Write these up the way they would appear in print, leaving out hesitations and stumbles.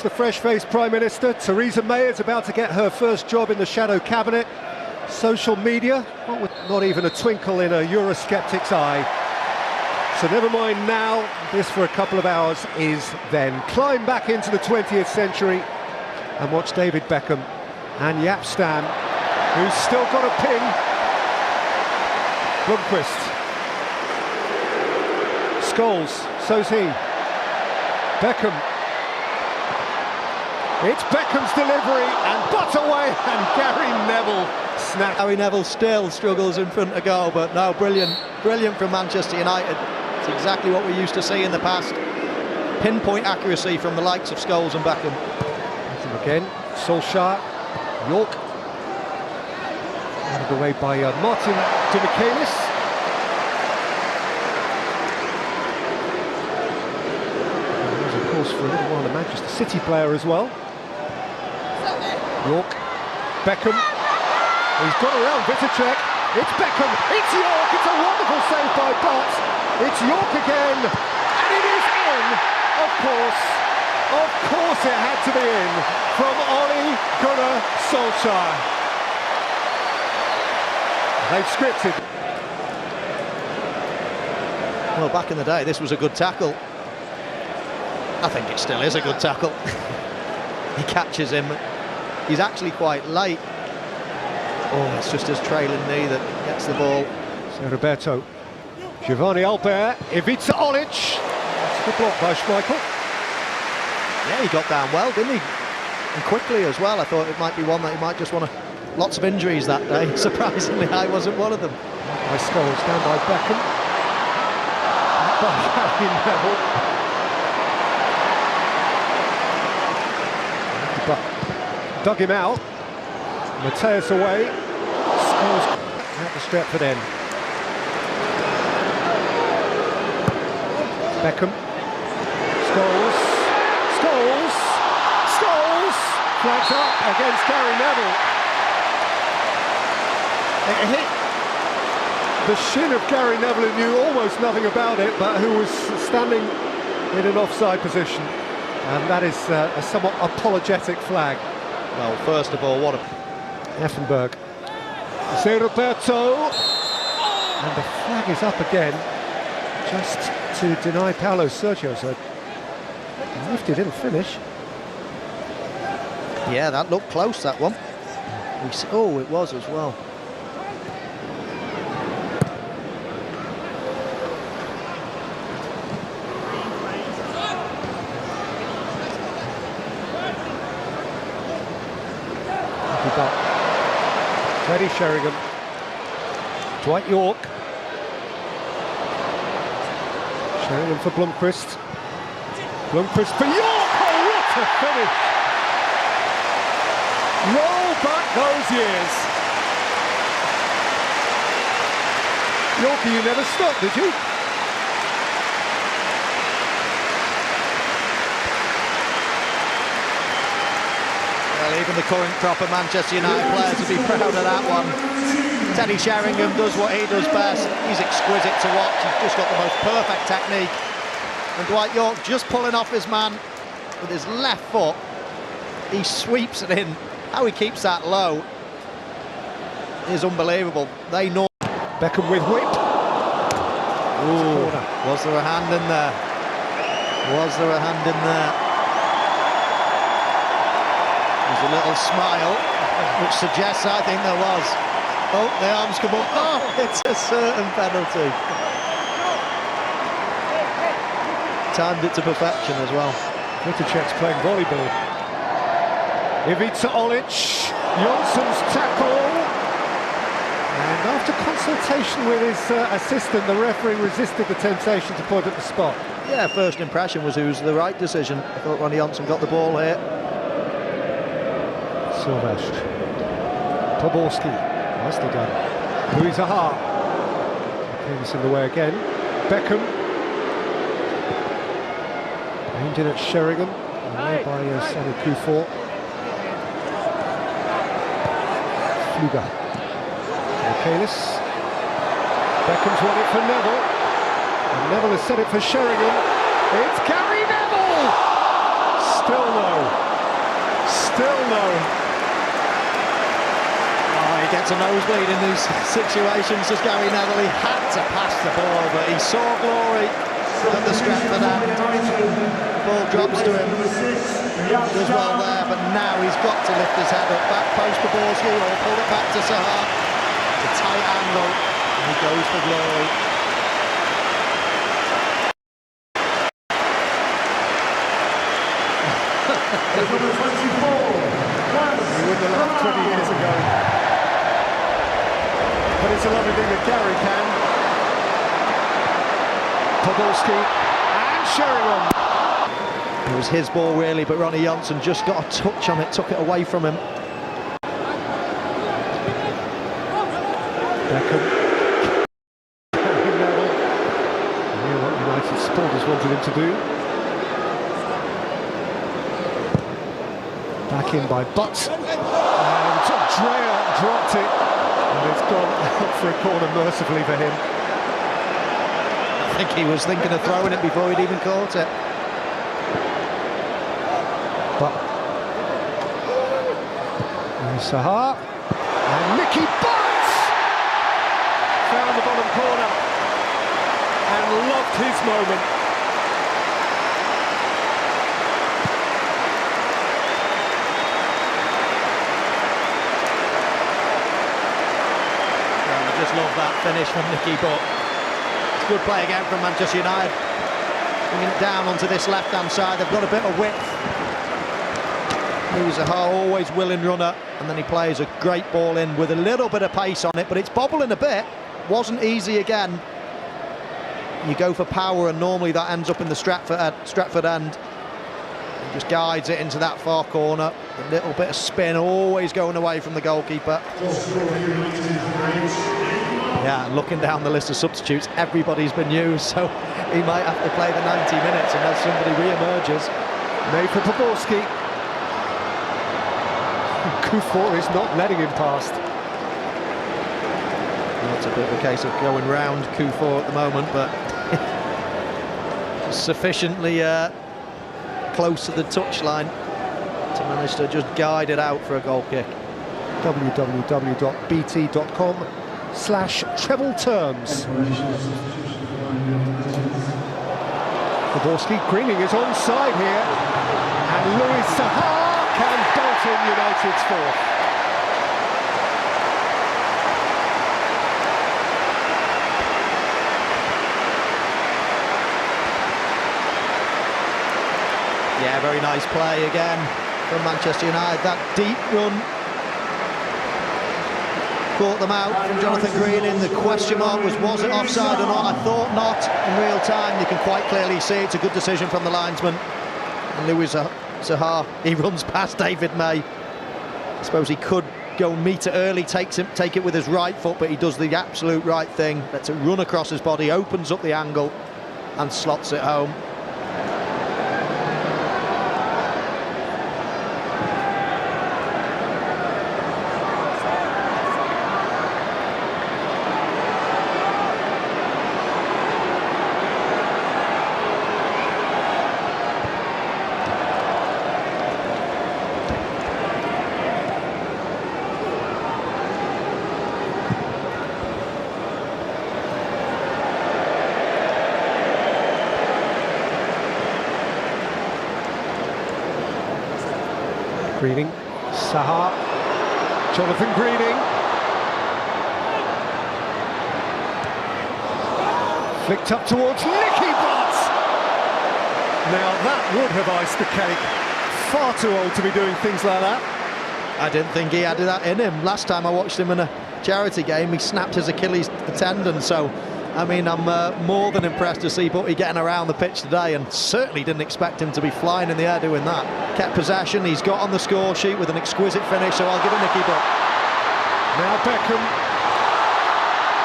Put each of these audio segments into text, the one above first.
the fresh-faced Prime Minister. Theresa May is about to get her first job in the shadow cabinet. Social media, not even a twinkle in a Eurosceptic's eye. So never mind now, this for a couple of hours is then. Climb back into the 20th century and watch David Beckham and Jaap Stam, who's still got a pin. Blomqvist. Scholes, so's he. Beckham. It's Beckham's delivery and butt away, and Gary Neville snapped. Gary Neville still struggles in front of goal, but no, brilliant from Manchester United. It's exactly what we used to see in the past. Pinpoint accuracy from the likes of Scholes and Beckham. Again, Solskjaer, York. Handed away by Martin Demichelis. He was, of course, for a little while a Manchester City player as well. York, Beckham. He's got around Vitacek. It's Beckham. It's York. It's a wonderful save by Butt. It's York again, and it is in. Of course it had to be in from Ole Gunnar Solskjaer. They've scripted. Well, back in the day, this was a good tackle. I think it still is a good tackle. He catches him. He's actually quite late. Oh, it's just his trailing knee that gets the ball. So Roberto, Giovanni Albert, Ivica Olic. That's the block by Schmeichel. Yeah, he got down well, didn't he? And quickly as well. I thought it might be one that he might just want to... Lots of injuries that day. Surprisingly, I wasn't one of them. By Scholes, down by Beckham. By Gary Neville. But dug him out. Mateus away. Scholes at the Stretford end. Beckham. Scholes flags up against Gary Neville. It hit the shin of Gary Neville, who knew almost nothing about it, but who was standing in an offside position. And that is a somewhat apologetic flag. Well, first of all, what a... Effenberg. Zé Roberto. And the flag is up again, just to deny Paulo Sergio's a nifty little finish. Yeah, that looked close, that one. Oh, it was as well. Teddy Sheringham, Dwight York, Sheringham for Blomqvist, Blomqvist for York. Oh, what a finish! Roll back those years. Yorkie, you never stopped, did you? Well, even the current crop of Manchester United players would be proud of that one. Teddy Sheringham does what he does best. He's exquisite to watch. He's just got the most perfect technique. And Dwight York just pulling off his man with his left foot. He sweeps it in. How he keeps that low is unbelievable. They know. Beckham with whip. Ooh, was there a hand in there? Was there a hand in there? There's a little smile, which suggests I think there was. Oh, the arms come up. Oh, it's a certain penalty. Timed it to perfection as well. Vitacek's playing volleyball. Ivica Olic, Jonsson's tackle. And after consultation with his assistant, the referee resisted the temptation to point at the spot. Yeah, first impression was it was the right decision. I thought Ronnie Jonsson got the ball here. Silvestre, Podolski, nicely done. Louis Zaha, Davis in the way again. Beckham, aimed in at Sheringham, away by Sanu Kuffour. Fluga, Michaelis. Beckham's won it for Neville, and Neville has set it for Sheringham. It's Gary Neville! Still no. know. Oh, he gets a nosebleed in these situations. Just Gary Neville, he had to pass the ball, but he saw glory at the Stratford end. The ball drops to him. Does well there, but now he's got to lift his head up. Back post Podolski, or pull it back to Sahar. It's a tight angle, and he goes for glory. Number 24. He wouldn't have left 20 years ago. But it's a lovely thing that Gary can. Podolski and Sheringham. It was his ball really, but Ronnie Johnson just got a touch on it, took it away from him. Beckham. He knew what United supporters wanted him to do. Back in by Butts. And Drea dropped it. And it's gone out for a corner mercifully for him. I think he was thinking of throwing it before he'd even caught it. But Sahar and Mickey Butts found the bottom corner and loved his moment. I just love that finish from Nicky, but it's good play again from Manchester United. Bringing it down onto this left-hand side, they've got a bit of width. He's a always willing runner, and then he plays a great ball in with a little bit of pace on it, but it's bobbling a bit. Wasn't easy again. You go for power, and normally that ends up in the Stratford end. He just guides it into that far corner. A little bit of spin, always going away from the goalkeeper. Yeah, and looking down the list of substitutes, everybody's been used, so he might have to play the 90 minutes unless somebody re-emerges. Made for Podolski. Kufor is not letting him past. Well, it's a bit of a case of going round Kufor at the moment, but sufficiently close to the touchline to manage to just guide it out for a goal kick. www.bt.com/treble-terms. Podolski, Greening is onside here, and Louis Sahar can bolt in United's fourth. Yeah, very nice play again from Manchester United. That deep run caught them out from Jonathan Greening. The question mark was it offside or not? I thought not in real time. You can quite clearly see it's a good decision from the linesman. And Louis Sahar, he runs past David May. I suppose he could go and meet it early, take it with his right foot, but he does the absolute right thing. Lets it run across his body, opens up the angle and slots it home. Greening, Sahar, Jonathan Greening. Flicked up towards Nicky Butts. Now that would have iced the cake. Far too old to be doing things like that. I didn't think he had that in him. Last time I watched him in a charity game, he snapped his Achilles tendon, so I mean, I'm more than impressed to see Butty getting around the pitch today, and certainly didn't expect him to be flying in the air doing that. Kept possession, he's got on the score sheet with an exquisite finish, so I'll give it Nicky Butt. Now Beckham.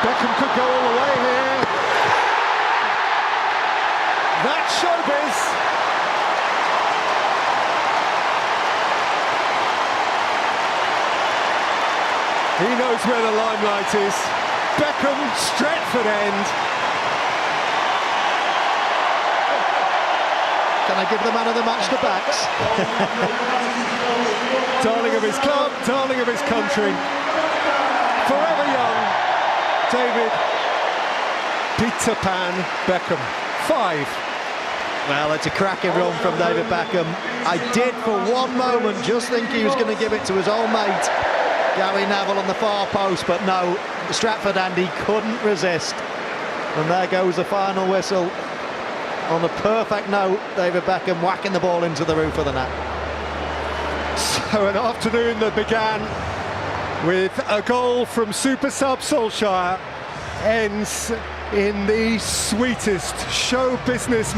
Beckham could go all the way here. That's showbiz. He knows where the limelight is. Beckham, Stratford end. Can I give the man of the match the backs? Darling of his club, darling of his country. Forever young, David Peter Pan Beckham. 5. Well, it's a cracking run from David Beckham. I did for one moment just think he was going to give it to his old mate Gary Neville on the far post, but no, the Stratford Andy couldn't resist. And there goes the final whistle. On a perfect note, David Beckham whacking the ball into the roof of the net. So an afternoon that began with a goal from super sub Solskjaer ends in the sweetest show business